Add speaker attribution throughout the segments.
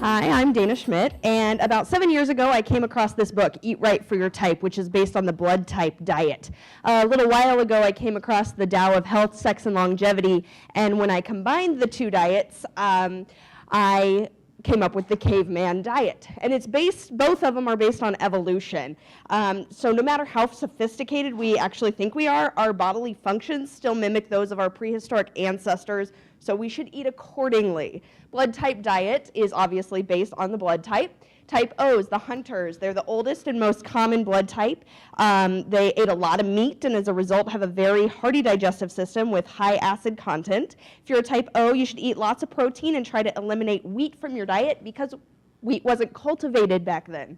Speaker 1: Hi, I'm Dayna Schmidt, and about 7 years ago I came across this book, Eat Right for Your Type, which is based on the blood type diet. A little while ago I came across the Tao of Health, Sex, and Longevity, and when I combined the two diets, I came up with the Caveman diet. And both of them are based on evolution. So no matter how sophisticated we actually think we are, our bodily functions still mimic those of our prehistoric ancestors, so we should eat accordingly. Blood type diet is obviously based on the blood type. Type O's, the hunters, they're the oldest and most common blood type. They ate a lot of meat and as a result have a very hearty digestive system with high acid content. If you're a type O, you should eat lots of protein and try to eliminate wheat from your diet because wheat wasn't cultivated back then.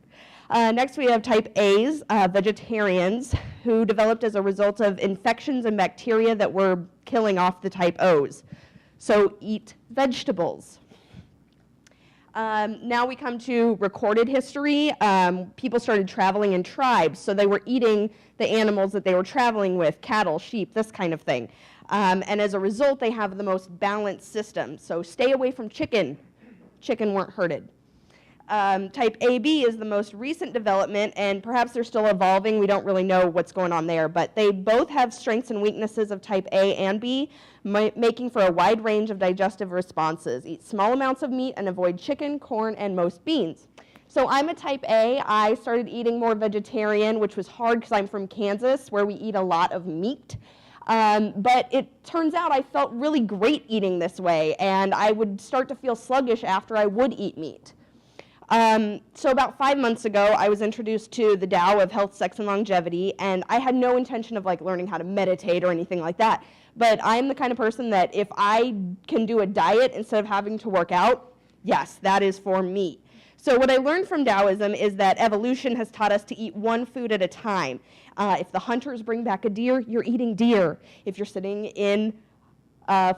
Speaker 1: Next we have type A's, vegetarians, who developed as a result of infections and bacteria that were killing off the type O's. So eat vegetables. Now we come to recorded history. People started traveling in tribes, so they were eating the animals that they were traveling with, cattle, sheep, this kind of thing. And as a result, they have the most balanced system. So stay away from chicken. Chicken weren't herded. Type AB is the most recent development, and perhaps they're still evolving. We don't really know what's going on there, but they both have strengths and weaknesses of type A and B, making for a wide range of digestive responses. Eat small amounts of meat and avoid chicken, corn, and most beans. So I'm a type A. I started eating more vegetarian, which was hard because I'm from Kansas, where we eat a lot of meat. But it turns out I felt really great eating this way, and I would start to feel sluggish after I would eat meat. So about 5 months ago, I was introduced to the Tao of Health, Sex, and Longevity, and I had no intention of learning how to meditate or anything like that. But I'm the kind of person that if I can do a diet instead of having to work out, yes, that is for me. So what I learned from Taoism is that evolution has taught us to eat one food at a time. If the hunters bring back a deer, you're eating deer. If you're sitting in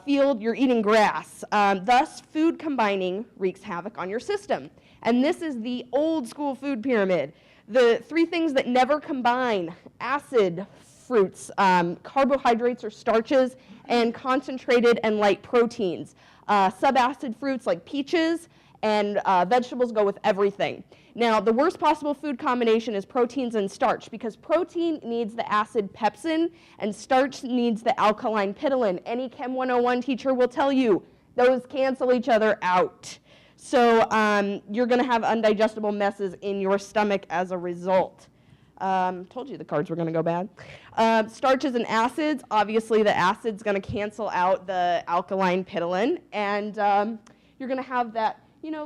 Speaker 1: field, you're eating grass. Thus, food combining wreaks havoc on your system. And this is the old school food pyramid. The three things that never combine: acid fruits, carbohydrates or starches, and concentrated and light proteins. Subacid fruits like peaches and vegetables go with everythhem. Now, the worst possible food combination is proteins and starch, because protein needs the acid pepsin and starch needs the alkaline ptyalin. Any Chem 101 teacher will tell you those cancel each other out. So you're going to have undigestible messes in your stomach as a result. Told you the cards were going to go bad. Starches and acids, obviously the acid's going to cancel out the alkaline ptyalin, and you're going to have that,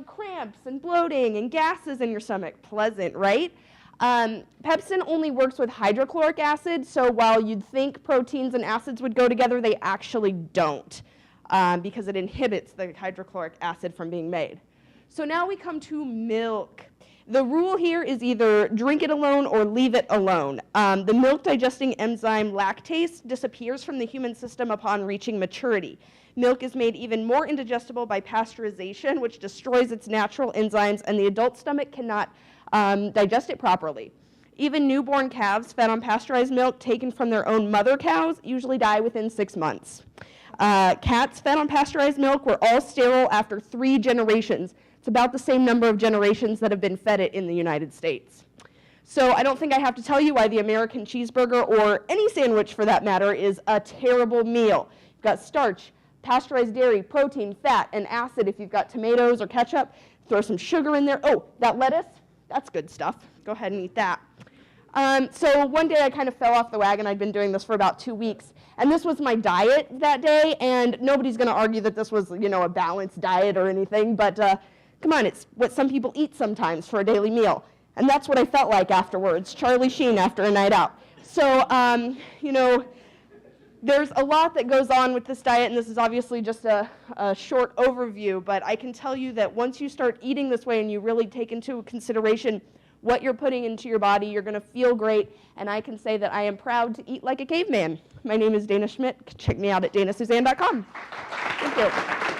Speaker 1: cramps and bloating and gases in your stomach. Pleasant, right? Pepsin only works with hydrochloric acid, so while you'd think proteins and acids would go together, they actually don't, because it inhibits the hydrochloric acid from being made. So now we come to milk. The rule here is either drink it alone or leave it alone. The milk digesting enzyme lactase disappears from the human system upon reaching maturity. Milk is made even more indigestible by pasteurization, which destroys its natural enzymes, and the adult stomach cannot digest it properly. Even newborn calves fed on pasteurized milk taken from their own mother cows usually die within 6 months. Cats fed on pasteurized milk were all sterile after 3 generations. It's about the same number of generations that have been fed it in the United States. So I don't think I have to tell you why the American cheeseburger, or any sandwich for that matter, is a terrible meal. You've got starch, pasteurized dairy, protein, fat, and acid if you've got tomatoes or ketchup. Throw some sugar in there. Oh, that lettuce, that's good stuff. Go ahead and eat that. So one day I kind of fell off the wagon. I'd been doing this for about 2 weeks. And this was my diet that day. And nobody's going to argue that this was, a balanced diet or anything. But come on, it's what some people eat sometimes for a daily meal. And that's what I felt like afterwards. Charlie Sheen after a night out. So, there's a lot that goes on with this diet, and this is obviously just a short overview, but I can tell you that once you start eating this way and you really take into consideration what you're putting into your body, you're going to feel great, and I can say that I am proud to eat like a caveman. My name is Dayna Schmidt. Check me out at daynasuzanne.com. Thank you.